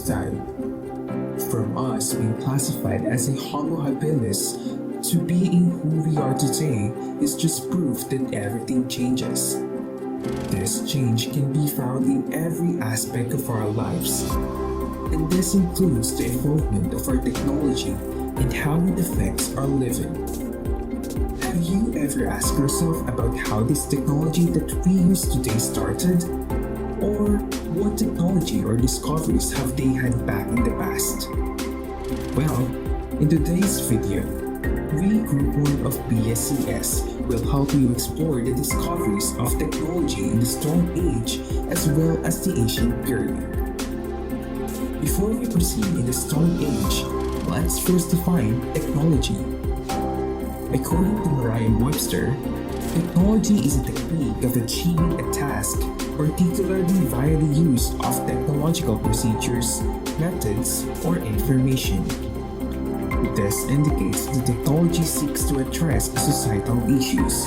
lifestyle. From us being classified as a Homo habilis to being who we are today is just proof that everything changes. This change can be found in every aspect of our lives, and this includes the evolvement of our technology and how it affects our living. Have you ever asked yourself about how this technology that we use today started? Or what technology or discoveries have they had back in the past? Well, in today's video, we Group 1 of BSCS will help you explore the discoveries of technology in the Stone Age as well as the Ancient period. Before we proceed in the Stone Age, let's first define technology. According to Merriam-Webster, technology is a technique of achieving a task, particularly via the use of technological procedures, methods, or information. This indicates that technology seeks to address societal issues.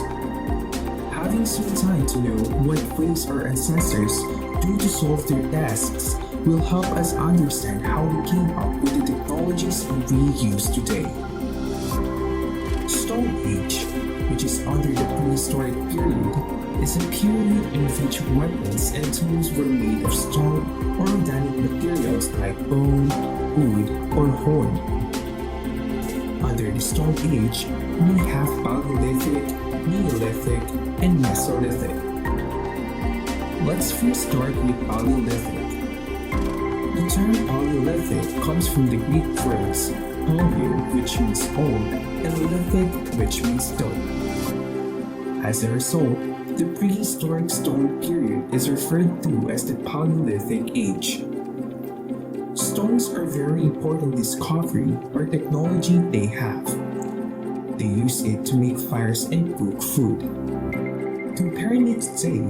Having some time to know what ways our ancestors do to solve their tasks will help us understand how we came up with the technologies we use today. Stone Age, which is under the Prehistoric period, is a period in which weapons and tools were made of stone or organic materials like bone, wood, or horn. Under the Stone Age, we have Paleolithic, Neolithic, and Mesolithic. Let's first start with Paleolithic. The term Paleolithic comes from the Greek words paleo, which means old, and lithic, which means stone. As a result, the prehistoric stone period is referred to as the Paleolithic Age. Stones are a very important discovery or technology they have. They use it to make fires and cook food. Comparing it to today,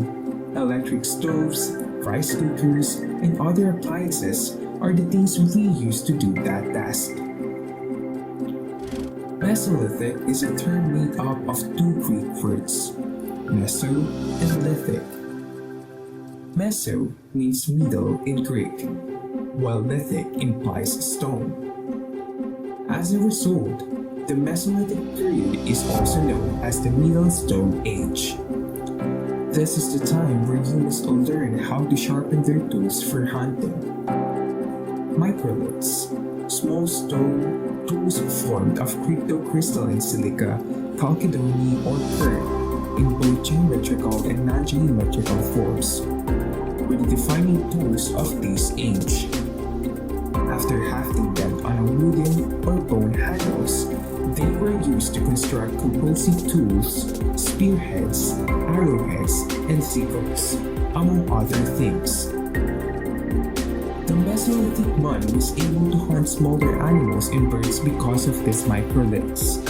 electric stoves, rice cookers, and other appliances are the things we use to do that task. Mesolithic is a term made up of two Greek words, meso and lithic. Meso means middle in Greek, while lithic implies stone. As a result, the Mesolithic period is also known as the Middle Stone Age. This is the time where humans learn how to sharpen their tools for hunting. Microliths, small stone tools formed of cryptocrystalline silica, chalcedony, or pearl in both geometrical and non-geometrical forms, were the defining tools of this age. After hafting them on a wooden or bone handles, they were used to construct composite tools, spearheads, arrowheads, and sickles, among other things. The Mesolithic man was able to hunt smaller animals and birds because of these microliths.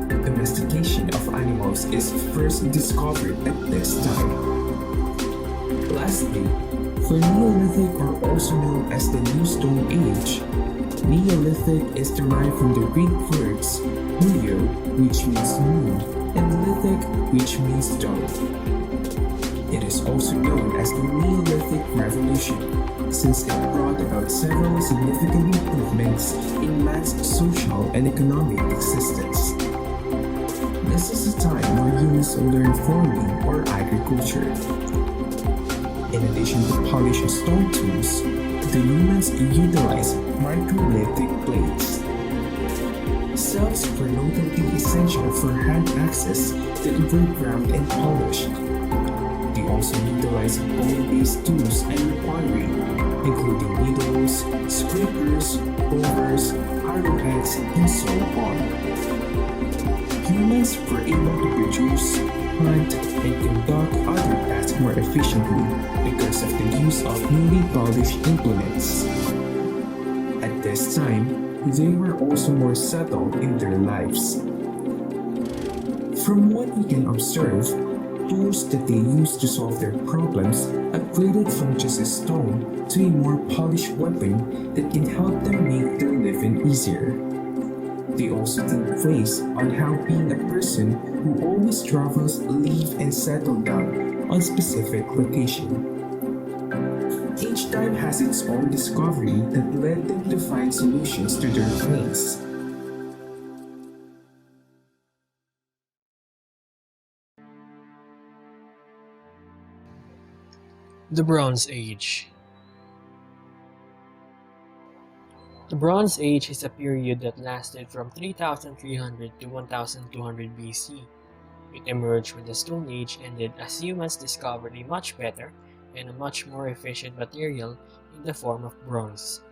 Domestication of animals is first discovered at this time. Lastly, for Neolithic, or also known as the New Stone Age, Neolithic is derived from the Greek words neo, which means new, and lithic, which means stone. It is also known as the Neolithic Revolution, since it brought about several significant improvements in man's social and economic existence. This is a time where humans learn farming or agriculture. In addition to polished stone tools, the humans utilized microlithic plates. Cells were notably essential for hand axes that were ground and polished. They also utilized bone-based tools and pottery, including needles, scrapers, rollers, arrowheads, and so on. Humans were able to produce, hunt, and conduct other tasks more efficiently because of the use of newly polished implements. At this time, they were also more settled in their lives. From what we can observe, tools that they used to solve their problems upgraded from just a stone to a more polished weapon that can help them make their living easier. They also think ways on how being a person who always travels live and settle down on specific location. Each time has its own discovery that led them to find solutions to their pains. The Bronze Age. The Bronze Age is a period that lasted from 3300 to 1200 BC. It emerged when the Stone Age ended as humans discovered a much better and a much more efficient material in the form of bronze.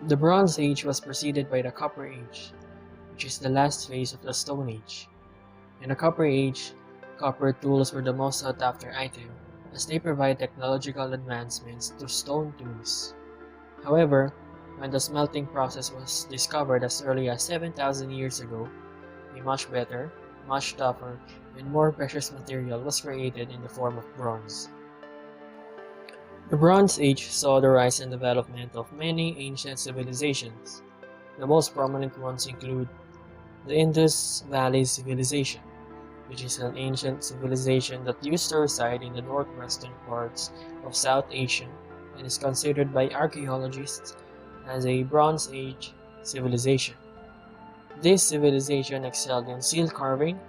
The Bronze Age was preceded by the Copper Age, which is the last phase of the Stone Age. In the Copper Age, copper tools were the most sought after item as they provide technological advancements to stone tools. However, when the smelting process was discovered as early as 7,000 years ago, a much better, much tougher, and more precious material was created in the form of bronze. The Bronze Age saw the rise and development of many ancient civilizations. The most prominent ones include the Indus Valley Civilization, which is an ancient civilization that used to reside in the northwestern parts of South Asia and is considered by archaeologists as a Bronze Age civilization. This civilization excelled in seal carving,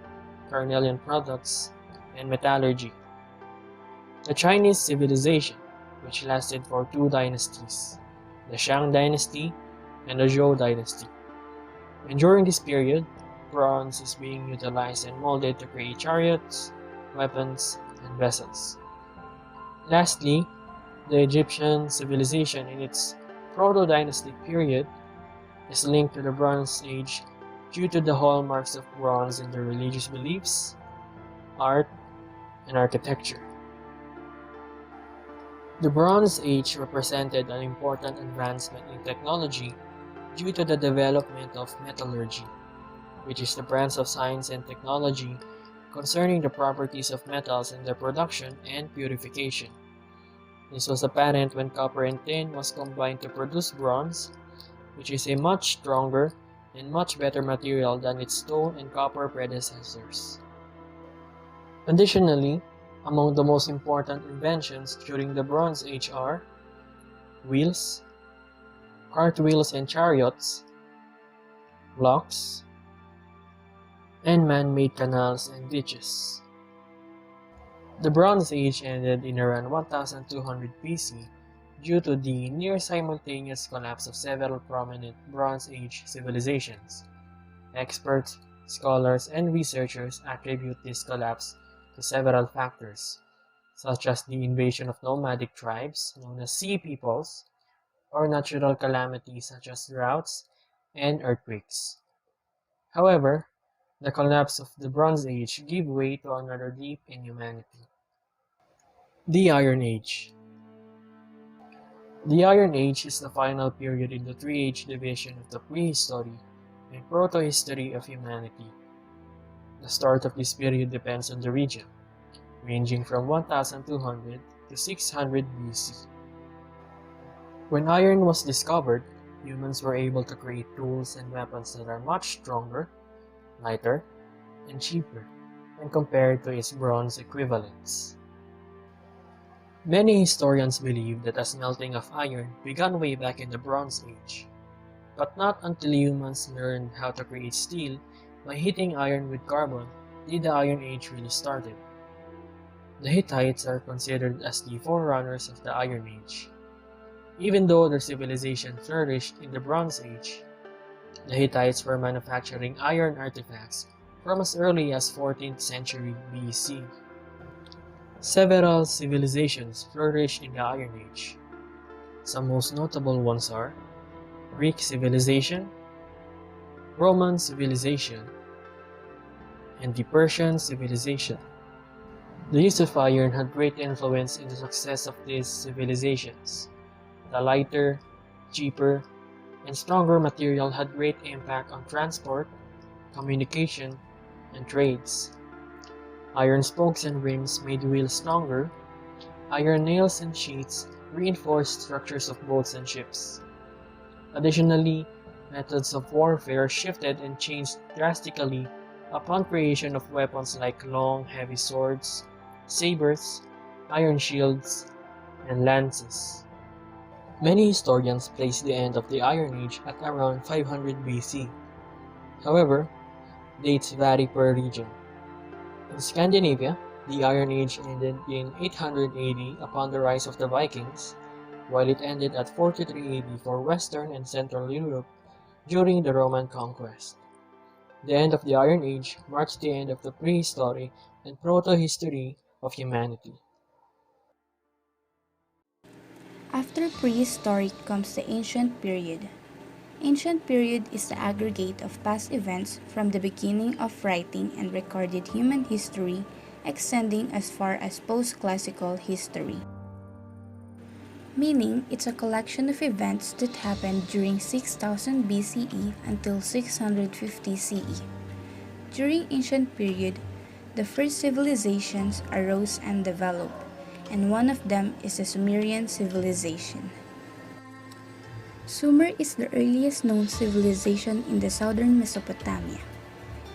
carnelian products, and metallurgy. The Chinese civilization, which lasted for two dynasties, the Shang dynasty and the Zhou dynasty. And during this period, bronze is being utilized and molded to create chariots, weapons, and vessels. Lastly, the Egyptian civilization in its proto-dynastic period is linked to the Bronze Age due to the hallmarks of bronze in their religious beliefs, art, and architecture. The Bronze Age represented an important advancement in technology due to the development of metallurgy, which is the branch of science and technology concerning the properties of metals in their production and purification. This was apparent when copper and tin was combined to produce bronze, which is a much stronger and much better material than its stone and copper predecessors. Additionally, among the most important inventions during the Bronze Age are wheels, cartwheels and chariots, locks, and man-made canals and ditches. The Bronze Age ended in around 1200 BC due to the near-simultaneous collapse of several prominent Bronze Age civilizations. Experts, scholars, and researchers attribute this collapse to several factors, such as the invasion of nomadic tribes known as sea peoples, or natural calamities such as droughts and earthquakes. However, the collapse of the Bronze Age gave way to another leap in humanity. The Iron Age. The Iron Age is the final period in the three-age division of the prehistory and proto-history of humanity. The start of this period depends on the region, ranging from 1200 to 600 BC. When iron was discovered, humans were able to create tools and weapons that are much stronger, lighter, and cheaper when compared to its bronze equivalents. Many historians believe that the smelting of iron began way back in the Bronze Age, but not until humans learned how to create steel by heating iron with carbon did the Iron Age really started. The Hittites are considered as the forerunners of the Iron Age. Even though their civilization flourished in the Bronze Age, the Hittites were manufacturing iron artifacts from as early as 14th century BC. Several civilizations flourished in the Iron Age. Some most notable ones are Greek civilization, Roman civilization, and the Persian civilization. The use of iron had great influence in the success of these civilizations. The lighter, cheaper, and stronger material had great impact on transport, communication, and trades. Iron spokes and rims made wheels stronger. Iron nails and sheets reinforced structures of boats and ships. Additionally, methods of warfare shifted and changed drastically upon creation of weapons like long, heavy swords, sabers, iron shields, and lances. Many historians place the end of the Iron Age at around 500 BC. However, dates vary per region. In Scandinavia, the Iron Age ended in 800 AD upon the rise of the Vikings, while it ended at 43 AD for Western and Central Europe during the Roman conquest. The end of the Iron Age marks the end of the prehistory and proto-history of humanity. After prehistoric comes the ancient period. Ancient period is the aggregate of past events from the beginning of writing and recorded human history extending as far as post-classical history. Meaning it's a collection of events that happened during 6000 BCE until 650 CE. During ancient period, the first civilizations arose and developed, and one of them is the Sumerian civilization. Sumer is the earliest known civilization in the southern Mesopotamia,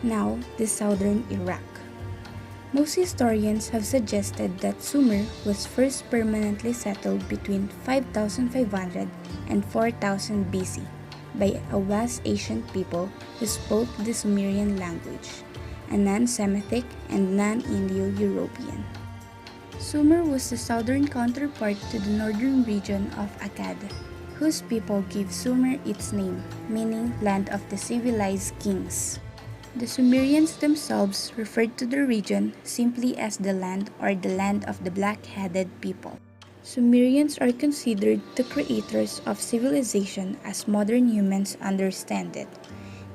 now the southern Iraq. Most historians have suggested that Sumer was first permanently settled between 5500 and 4000 BC by a vast ancient people who spoke the Sumerian language, a non-Semitic and non-Indo-European. Sumer was the southern counterpart to the northern region of Akkad, whose people gave Sumer its name, meaning land of the civilized kings. The Sumerians themselves referred to the region simply as the land or the land of the black-headed people. Sumerians are considered the creators of civilization as modern humans understand it.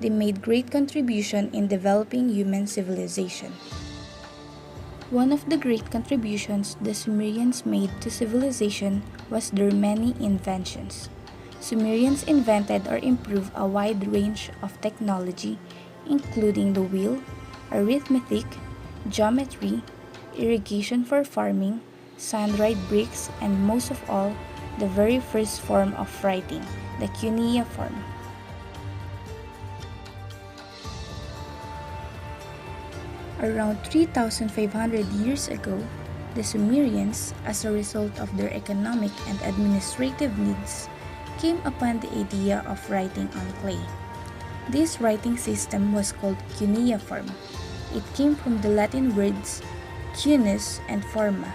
They made great contribution in developing human civilization. One of the great contributions the Sumerians made to civilization was their many inventions. Sumerians invented or improved a wide range of technology, including the wheel, arithmetic, geometry, irrigation for farming, sun-dried bricks, and most of all, the very first form of writing, the cuneiform. Around 3,500 years ago, the Sumerians, as a result of their economic and administrative needs, came upon the idea of writing on clay. This writing system was called cuneiform. It came from the Latin words cuneus and forma,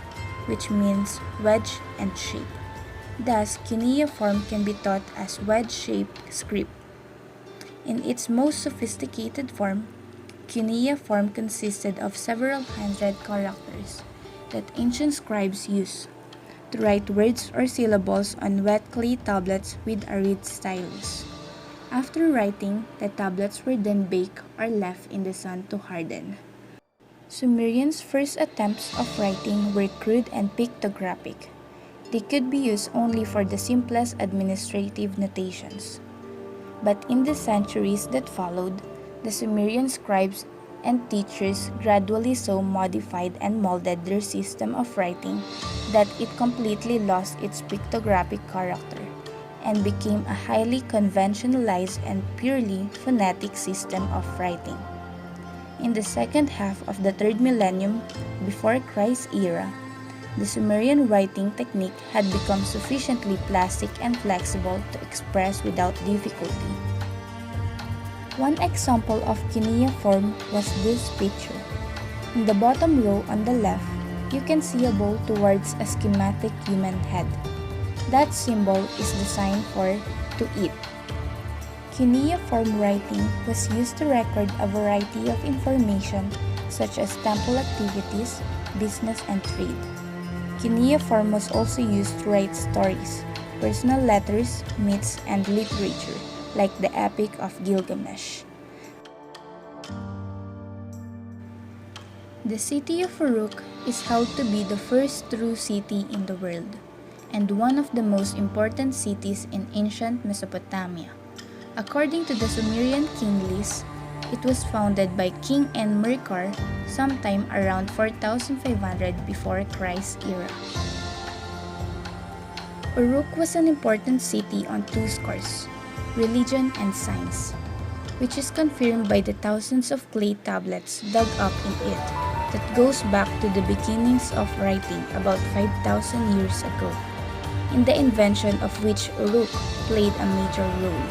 which means wedge and shape. Thus, cuneiform can be taught as wedge-shaped script. In its most sophisticated form, cuneiform consisted of several hundred characters that ancient scribes used to write words or syllables on wet clay tablets with a reed stylus. After writing, the tablets were then baked or left in the sun to harden. Sumerians' first attempts of writing were crude and pictographic. They could be used only for the simplest administrative notations. But in the centuries that followed, the Sumerian scribes and teachers gradually so modified and molded their system of writing that it completely lost its pictographic character and became a highly conventionalized and purely phonetic system of writing. In the second half of the 3rd millennium before Christ's era, the Sumerian writing technique had become sufficiently plastic and flexible to express without difficulty. One example of cuneiform was this picture. In the bottom row on the left, you can see a bow towards a schematic human head. That symbol is the sign for to eat. Cuneiform writing was used to record a variety of information such as temple activities, business, and trade. Cuneiform was also used to write stories, personal letters, myths, and literature, like the Epic of Gilgamesh. The city of Uruk is held to be the first true city in the world, and one of the most important cities in ancient Mesopotamia. According to the Sumerian king list, it was founded by King Enmerkar sometime around 4500 before Christ's era. Uruk was an important city on two scores: religion and science, which is confirmed by the thousands of clay tablets dug up in it that goes back to the beginnings of writing about 5,000 years ago. in the invention of which Uruk played a major role.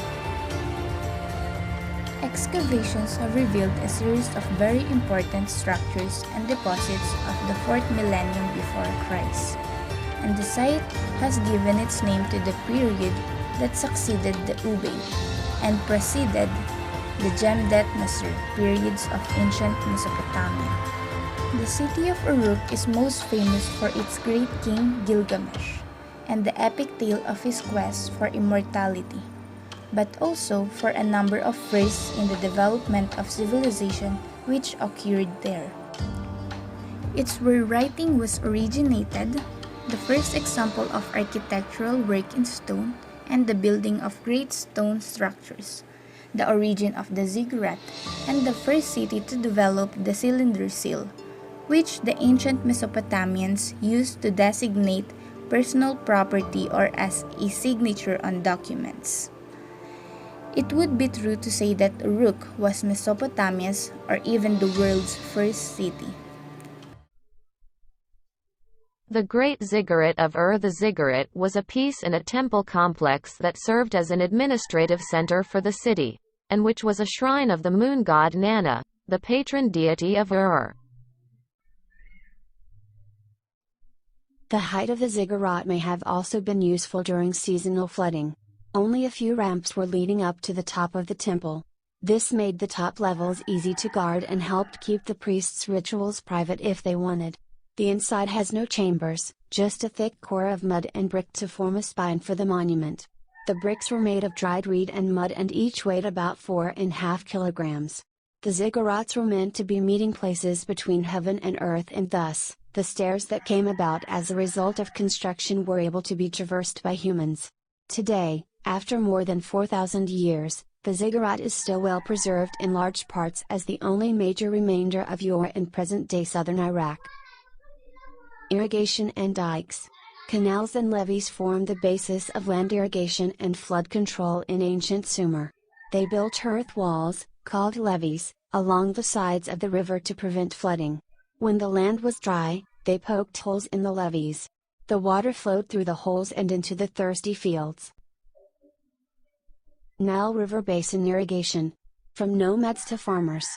Excavations have revealed a series of very important structures and deposits of the 4th millennium before Christ, and the site has given its name to the period that succeeded the Ubaid and preceded the Jemdet Nasr periods of ancient Mesopotamia. The city of Uruk is most famous for its great king Gilgamesh and the epic tale of his quest for immortality, but also for a number of firsts in the development of civilization which occurred there. It's where writing was originated, the first example of architectural work in stone, and the building of great stone structures, the origin of the Ziggurat, and the first city to develop the cylinder seal, which the ancient Mesopotamians used to designate personal property or as a signature on documents. It would be true to say that Uruk was Mesopotamia's or even the world's first city. The Great Ziggurat of the Ziggurat was a piece in a temple complex that served as an administrative center for the city, and which was a shrine of the moon god Nana, the patron deity of The height of the ziggurat may have also been useful during seasonal flooding. Only a few ramps were leading up to the top of the temple. This made the top levels easy to guard and helped keep the priests' rituals private if they wanted. The inside has no chambers, just a thick core of mud and brick to form a spine for the monument. The bricks were made of dried reed and mud and each weighed about 4.5 kilograms. The ziggurats were meant to be meeting places between heaven and earth, and thus, the stairs that came about as a result of construction were able to be traversed by humans. Today, after more than 4,000 years, the ziggurat is still well preserved in large parts as the only major remainder of in present-day southern Iraq. Irrigation and dikes. Canals and levees formed the basis of land irrigation and flood control in ancient Sumer. They built earth walls, called levees, along the sides of the river to prevent flooding. When the land was dry, they poked holes in the levees. The water flowed through the holes and into the thirsty fields. Nile River Basin irrigation. From nomads to farmers,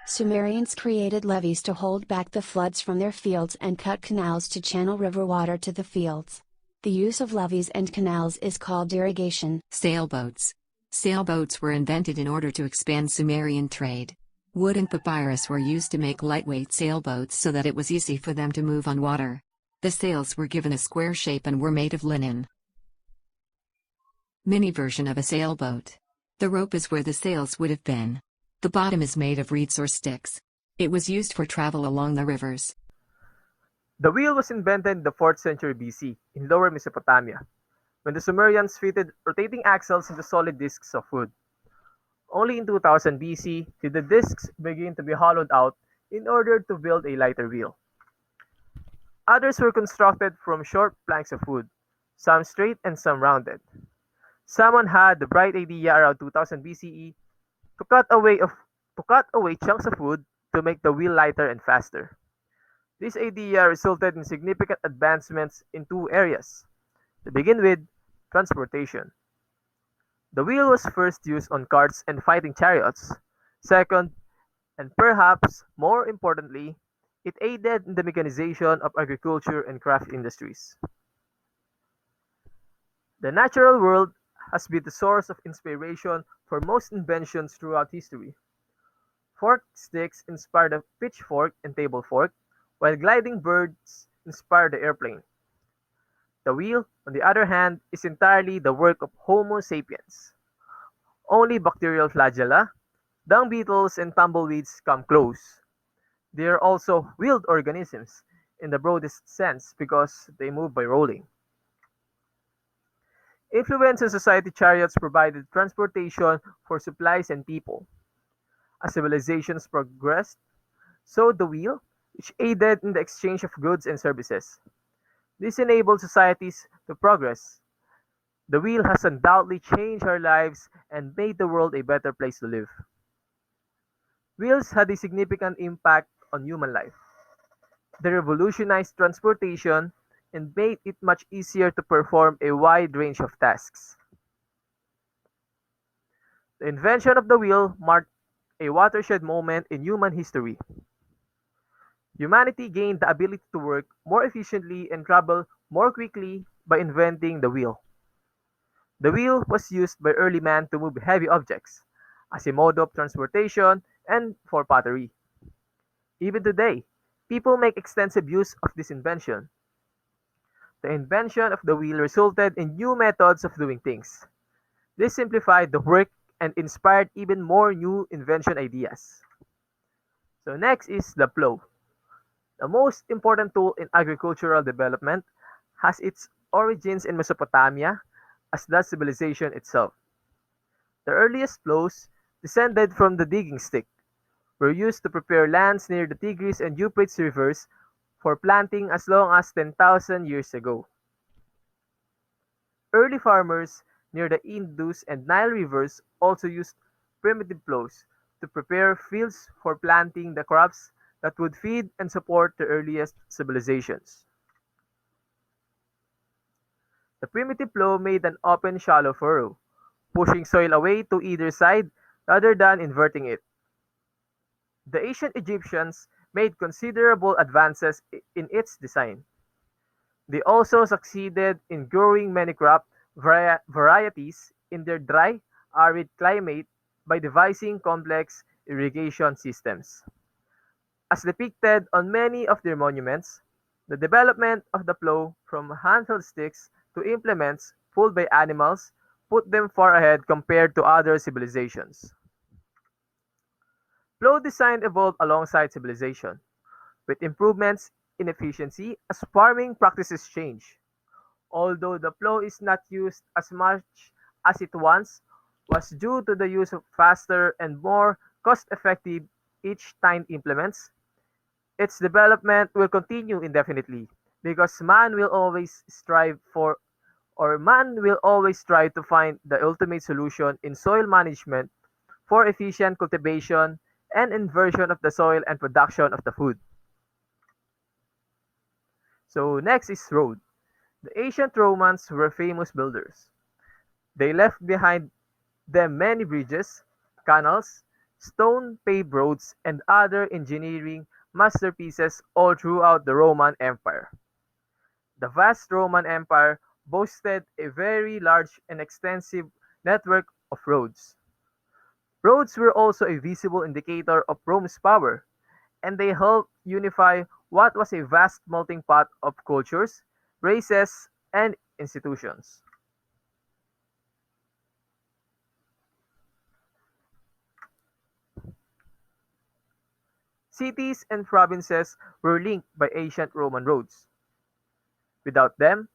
Sumerians created levees to hold back the floods from their fields and cut canals to channel river water to the fields. The use of levees and canals is called irrigation. Sailboats. Sailboats were invented in order to expand Sumerian trade. Wood and papyrus were used to make lightweight sailboats so that it was easy for them to move on water. The sails were given a square shape and were made of linen. Mini version of a sailboat. The rope is where the sails would have been. The bottom is made of reeds or sticks. It was used for travel along the rivers. The wheel was invented in the 4th century BC in Lower Mesopotamia, when the Sumerians fitted rotating axles into solid discs of wood. Only in 2000 BC did the discs begin to be hollowed out in order to build a lighter wheel. Others were constructed from short planks of wood, some straight and some rounded. Someone had the bright idea around 2000 BCE to cut away chunks of wood to make the wheel lighter and faster. This idea resulted in significant advancements in two areas. To begin with, transportation. The wheel was first used on carts and fighting chariots. Second, and perhaps more importantly, it aided in the mechanization of agriculture and craft industries. The natural world has been the source of inspiration for most inventions throughout history. Forked sticks inspired the pitchfork and table fork, while gliding birds inspired the airplane. The wheel, on the other hand, is entirely the work of Homo sapiens. Only bacterial flagella, dung beetles, and tumbleweeds come close. They are also wheeled organisms in the broadest sense because they move by rolling. Influence and society chariots provided transportation for supplies and people. As civilizations progressed, so the wheel, which aided in the exchange of goods and services. This enabled societies to progress. The wheel has undoubtedly changed our lives and made the world a better place to live. Wheels had a significant impact on human life. They revolutionized transportation, and made it much easier to perform a wide range of tasks. The invention of the wheel marked a watershed moment in human history. Humanity gained the ability to work more efficiently and travel more quickly by inventing the wheel. The wheel was used by early man to move heavy objects, as a mode of transportation, and for pottery. Even today, people make extensive use of this invention. The invention of the wheel resulted in new methods of doing things. This simplified the work and inspired even more new invention ideas. So next is the plow. The most important tool in agricultural development has its origins in Mesopotamia, as does civilization itself. The earliest plows, descended from the digging stick, were used to prepare lands near the Tigris and Euphrates rivers for planting as long as 10,000 years ago. Early farmers near the Indus and Nile rivers also used primitive plows to prepare fields for planting the crops that would feed and support the earliest civilizations. The primitive plow made an open shallow furrow, pushing soil away to either side rather than inverting it. The ancient Egyptians made considerable advances in its design. They also succeeded in growing many crop varieties in their dry, arid climate by devising complex irrigation systems. As depicted on many of their monuments, the development of the plow from handheld sticks to implements pulled by animals put them far ahead compared to other civilizations. Plow design evolved alongside civilization, with improvements in efficiency as farming practices change. Although the plow is not used as much as it once was due to the use of faster and more cost-effective each-time implements, its development will continue indefinitely because man will always try to find the ultimate solution in soil management for efficient cultivation and inversion of the soil and production of the food. So next is road. The ancient Romans were famous builders. They left behind them many bridges, canals, stone paved roads, and other engineering masterpieces all throughout the Roman Empire. The vast Roman Empire boasted a very large and extensive network of roads. Roads were also a visible indicator of Rome's power, and they helped unify what was a vast melting pot of cultures, races, and institutions. Cities and provinces were linked by ancient Roman roads. Without them,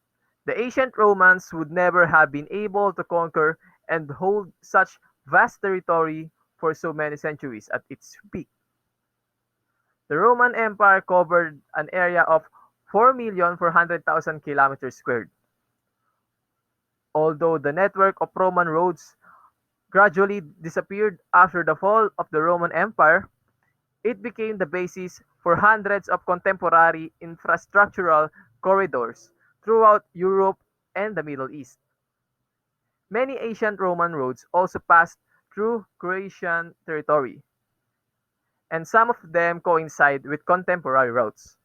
the ancient Romans would never have been able to conquer and hold such vast territory for so many centuries at its peak. The Roman Empire covered an area of 4,400,000 kilometers squared. Although the network of Roman roads gradually disappeared after the fall of the Roman Empire, it became the basis for hundreds of contemporary infrastructural corridors throughout Europe and the Middle East. Many ancient Roman roads also passed through Croatian territory, and some of them coincide with contemporary routes.